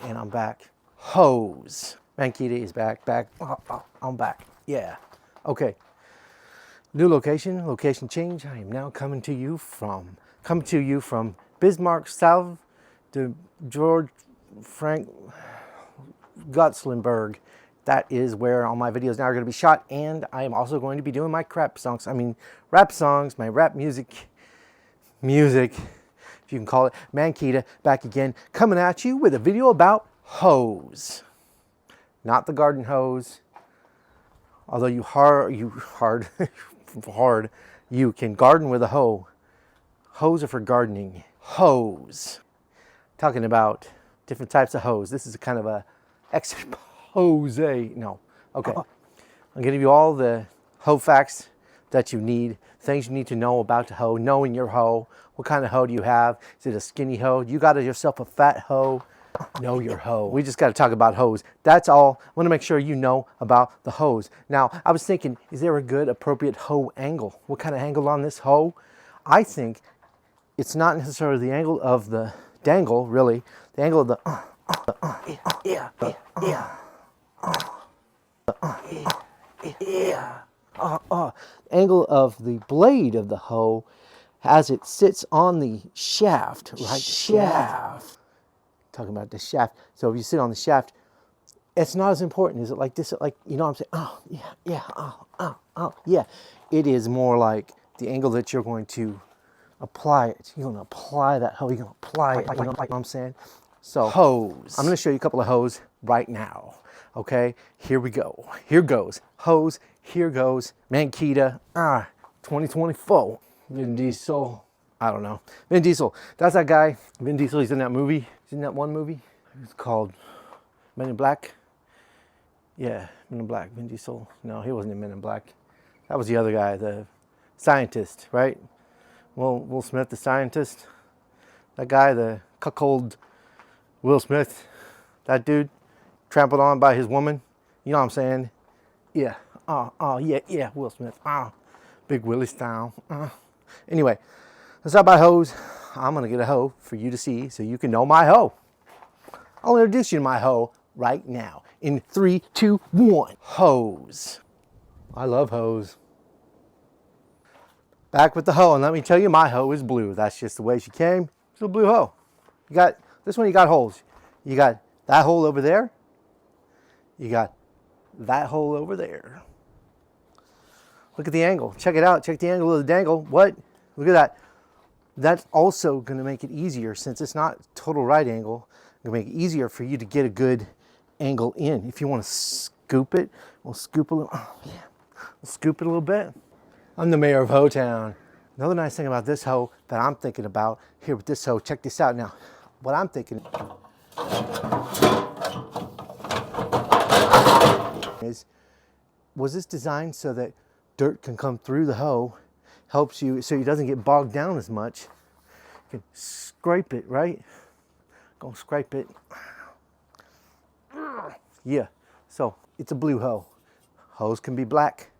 and I'm back. Hose. Mankita is back. I'm back. Yeah. Okay. New location. Location change. I am now coming to you from Bismarck, south to George Frank Gottslenberg. That is where all my videos now are going to be shot, and I am also going to be doing my rap songs, my rap music, if you can call it. Mankita back again, coming at you with a video about hose. Not the garden hose, although you can garden with a hoe. Hoes are for gardening. Hose. Talking about different types of hose. This is kind of a expose. No. Okay. I'm going to give you all the hoe facts that you need, things you need to know about the hoe, knowing your hoe. What kind of hoe do you have? Is it a skinny hoe? You got yourself a fat hoe? Know your hoe. We just got to talk about hose. That's all. I want to make sure you know about the hose. Now, I was thinking, is there a good, appropriate hoe angle? What kind of angle on this hoe? I think it's not necessarily the angle of the dangle, really. The angle of the angle of the blade of the hoe as it sits on the shaft, right? Shaft. Talking about the shaft. So if you sit on the shaft, it's not as important. Is it like this? Like, you know what I'm saying? Yeah. It is more like the angle that you're going to apply it. You're going to apply that hoe. You're going to apply it. You know what I'm saying? So hose. I'm going to show you a couple of hose right now. Okay, here we go. Here goes hose. Here goes Mankita. 2024. Vin Diesel. I don't know. Vin Diesel. That's that guy. Vin Diesel. He's in that movie. He's in that one movie. It's called Men in Black. Yeah, Men in Black. Vin Diesel. No, he wasn't in Men in Black. That was the other guy, the scientist, right? Well, Will Smith, the scientist. That guy, the cuckold Will Smith. That dude. Trampled on by his woman. You know what I'm saying? Yeah. Yeah, Will Smith. Big Willie style. Anyway, let's talk about hose. I'm going to get a hoe for you to see so you can know my hoe. I'll introduce you to my hoe right now. In 3, 2, 1. Hose. I love hose. Back with the hoe, and let me tell you, my hoe is blue. That's just the way she came. It's a blue hoe. You got this one, you got holes. You got that hole over there. You got that hole over there. Look at the angle. Check it out. Check the angle of the dangle. What? Look at that. That's also going to make it easier, since it's not total right angle. Going to make it easier for you to get a good angle in. If you want to scoop it, we'll scoop a little. We'll scoop it a little bit. I'm the mayor of Hoe Town. Another nice thing about this hoe that I'm thinking about here with this hoe. Check this out now. What I'm thinking is, was this designed so that dirt can come through the hoe, helps you so it doesn't get bogged down as much. You can scrape it, right? Go scrape it. Yeah, so it's a blue hoe. Hoes can be black.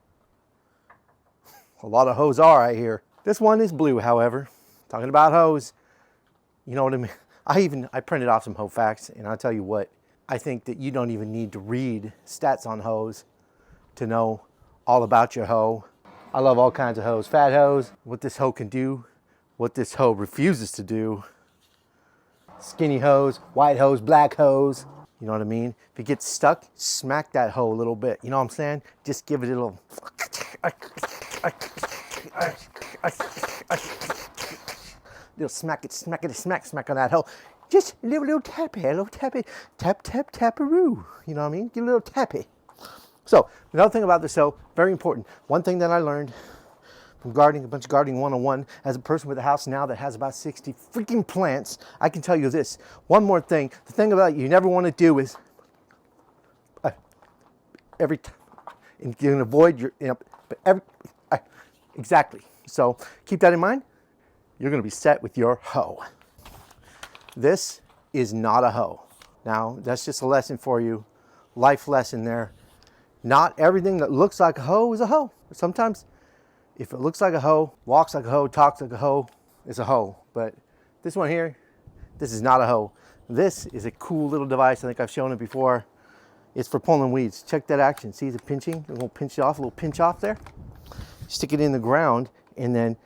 A lot of hoes are right here. This one is blue, however. Talking about hoes, you know what I mean? I printed off some hoe facts, and I'll tell you what, I think that you don't even need to read stats on hoes to know all about your hoe. I love all kinds of hoes. Fat hoes, what this hoe can do, what this hoe refuses to do. Skinny hoes, white hoes, black hoes. You know what I mean? If it gets stuck, smack that hoe a little bit. You know what I'm saying? Just give it a little. Little smack on that hoe. Just a little tappy, tap-a-roo. You know what I mean? Get a little tappy. So, another thing about this hoe, very important. One thing that I learned from gardening, a bunch of gardening 101, as a person with a house now that has about 60 freaking plants, I can tell you this. One more thing. The thing about it you never want to do is, every time, you can avoid your, exactly. So, keep that in mind. You're going to be set with your hoe. This is not a hoe. Now, that's just a lesson for you. Life lesson there. Not everything that looks like a hoe is a hoe. Sometimes, if it looks like a hoe, walks like a hoe, talks like a hoe, it's a hoe. But this one here, this is not a hoe. This is a cool little device. I think I've shown it before. It's for pulling weeds. Check that action. See the pinching? A little pinch off, a little pinch off there. Stick it in the ground and then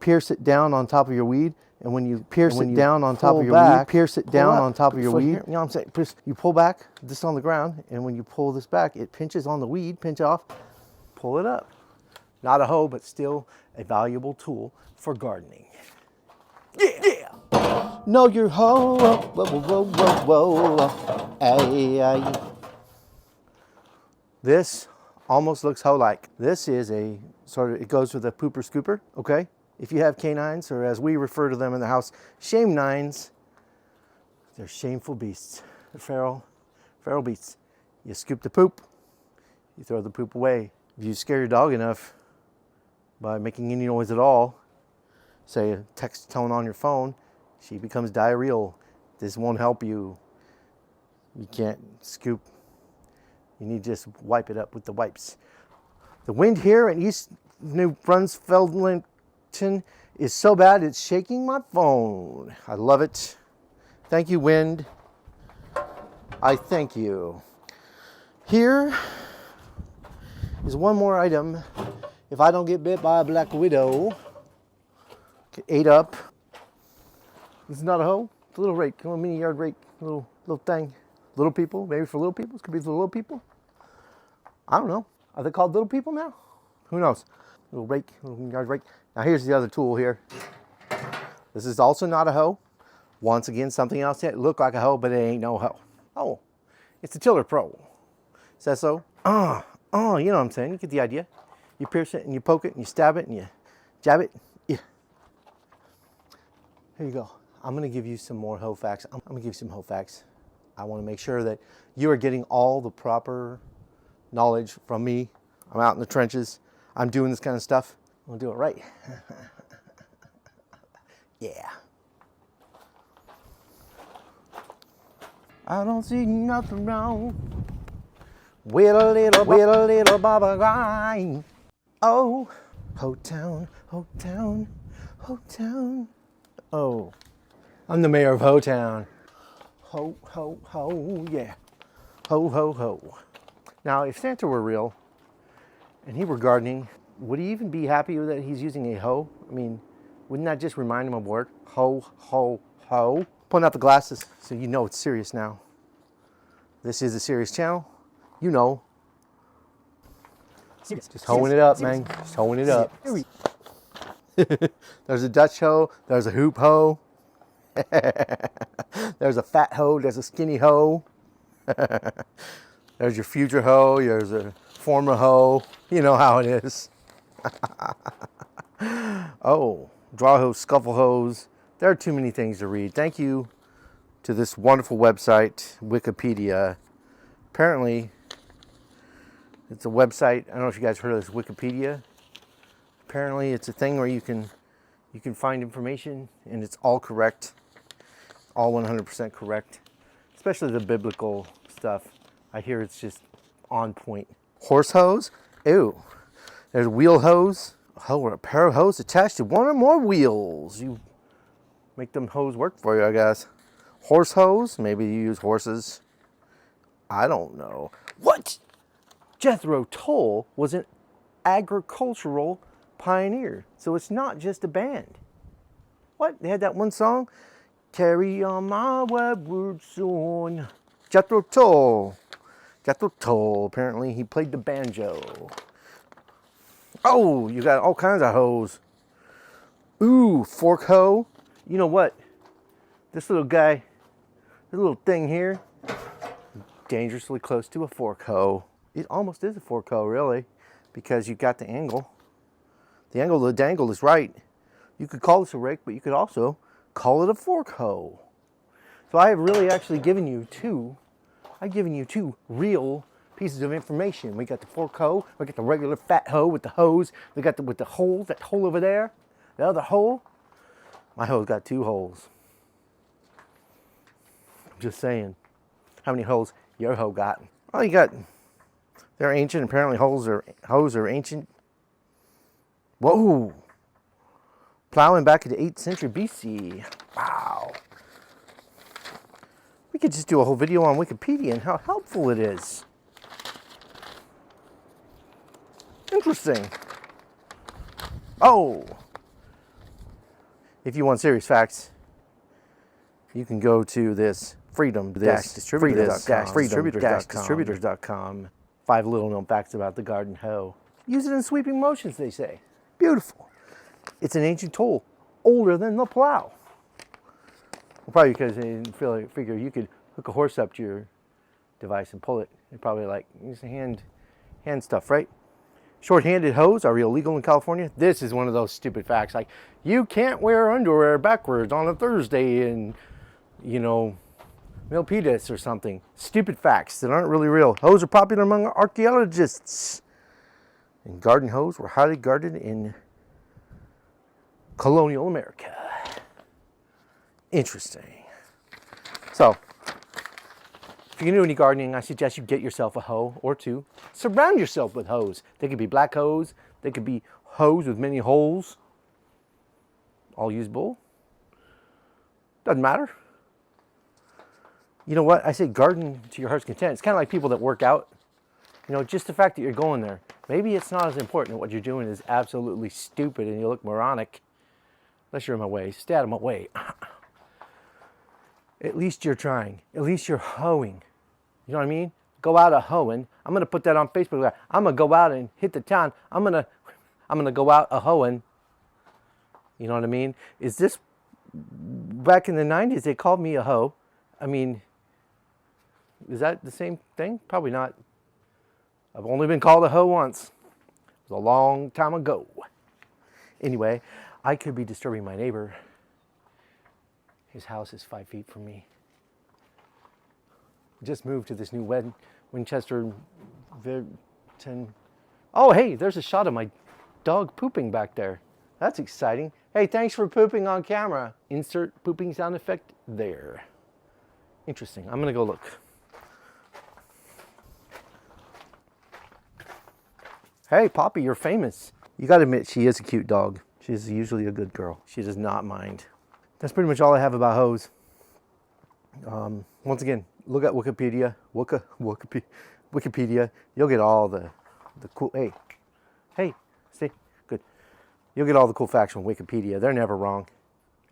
pierce it down on top of your weed. And when you pierce it down on top of your weed, pierce it down on top of your weed. You know what I'm saying? You pull back this on the ground, and when you pull this back, it pinches on the weed, pinch off, pull it up. Not a hoe, but still a valuable tool for gardening. Yeah! Know your hoe. Whoa, whoa, whoa, whoa. Ay, ay. This almost looks hoe-like. This is a sort of, it goes with a pooper scooper, okay? If you have canines, or as we refer to them in the house, shame-nines, they're shameful beasts. They're feral beasts. You scoop the poop, you throw the poop away. If you scare your dog enough by making any noise at all, say a text tone on your phone, she becomes diarrheal. This won't help you. You can't scoop. You need to just wipe it up with the wipes. The wind here in East New Brunsfeldlin is so bad it's shaking my phone. I love it. Thank you, wind. I thank you. Here is one more item. If I don't get bit by a black widow, get ate up. This is not a hoe. It's a little rake, a little mini yard rake, little thing. Little people, maybe for little people. This could be for little people. I don't know. Are they called little people now? Who knows? Little rake, little yard rake. Now here's the other tool here. This is also not a hoe. Once again, something else that look like a hoe, but it ain't no hoe. Oh, it's a Tiller Pro. Says so. You know what I'm saying. You get the idea. You pierce it and you poke it and you stab it and you jab it. Yeah. Here you go. I'm gonna give you some more hoe facts. I'm gonna give you some hoe facts. I want to make sure that you are getting all the proper knowledge from me. I'm out in the trenches. I'm doing this kind of stuff. I'm gonna do it right. Yeah. I don't see nothing wrong with a little Baba grind. Oh, Ho Town, Ho Town, Ho Town. Oh, I'm the mayor of Ho Town. Ho, ho, ho, yeah. Ho, ho, ho. Now, if Santa were real and he were gardening, would he even be happy that he's using a hoe? I mean, wouldn't that just remind him of work? Ho, ho, ho. Pulling out the glasses so you know it's serious now. This is a serious channel. You know. Serious. Just hoeing it up, man. Just hoeing it up. There's a Dutch hoe. There's a hoop hoe. There's a fat hoe. There's a skinny hoe. There's your future hoe. There's a former hoe. You know how it is. Oh, draw hose, scuffle hose. There are too many things to read. Thank you to this wonderful website, Wikipedia. Apparently, it's a website. I don't know if you guys heard of this, Wikipedia. Apparently, it's a thing where you can find information and it's all correct, all 100% correct, especially the biblical stuff. I hear it's just on point. Horse hose? Ew. There's wheel hose. Oh, or a pair of hose attached to one or more wheels. You make them hose work for you, I guess. Horse hose? Maybe you use horses. I don't know. What? Jethro Tull was an agricultural pioneer. So it's not just a band. What? They had that one song? Carry on my wayward son. Jethro Tull. Jethro Tull. Apparently he played the banjo. Oh, you got all kinds of hoes. Ooh, fork hoe. You know what? This little guy, this little thing here, dangerously close to a fork hoe. It almost is a fork hoe, really, because you got the angle. The angle of the dangle is right. You could call this a rake, but you could also call it a fork hoe. So I have really actually given you two. I've given you two real pieces of information. We got the fork hoe, we got the regular fat hoe with the hose, we got with the hole, that hole over there, the other hole. My hoe's got two holes. I'm just saying. How many holes your hoe got? Oh, you got, they're ancient. Apparently hoes are ancient. Whoa. Plowing back into 8th century BC. Wow. could just do a whole video on Wikipedia and how helpful it is. Interesting. Oh, if you want serious you can go to this freedom-distributors.com. 5 little known facts about the garden hoe. Use it in sweeping motions, they say. Beautiful. It's an ancient tool, older than the plow. Well, probably because they didn't figure you could hook a horse up to your device and pull it. They probably like use hand stuff, right? Short-handed hoes are illegal in California. This is one of those stupid facts, like you can't wear underwear backwards on a Thursday in, you know, Milpitas or something. Stupid facts that aren't really real. Hoes are popular among archaeologists. And garden hoes were highly guarded in colonial America. Interesting. So, if you're going to do any gardening, I suggest you get yourself a hoe or two. Surround yourself with hoes. They could be black hoes. They could be hoes with many holes. All usable. Doesn't matter. You know what? I say garden to your heart's content. It's kind of like people that work out. You know, just the fact that you're going there. Maybe it's not as important. What you're doing is absolutely stupid and you look moronic. Unless you're in my way. Stay out of my way. At least you're trying. At least you're hoeing. You know what I mean? Go out a hoeing. I'm going to put that on Facebook. I'm going to go out and hit the town. I'm going to go out a hoeing. You know what I mean? Is this back in the 90s they called me a hoe? I mean, is that the same thing? Probably not. I've only been called a hoe once. It was a long time ago. Anyway, I could be disturbing my neighbor. His house is 5 feet from me. Just moved to this new Winchester. Oh, hey, there's a shot of my dog pooping back there. That's exciting. Hey, thanks for pooping on camera. Insert pooping sound effect there. Interesting. I'm going to go look. Hey, Poppy, you're famous. You got to admit, she is a cute dog. She's usually a good girl. She does not mind. That's pretty much all I have about hoes. Once again, look at Wikipedia. Wikipedia. You'll get all the cool. Hey, see, good. You'll get all the cool facts from Wikipedia. They're never wrong.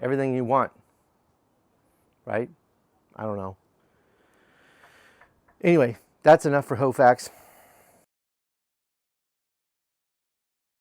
Everything you want, right? I don't know. Anyway, that's enough for hoe facts.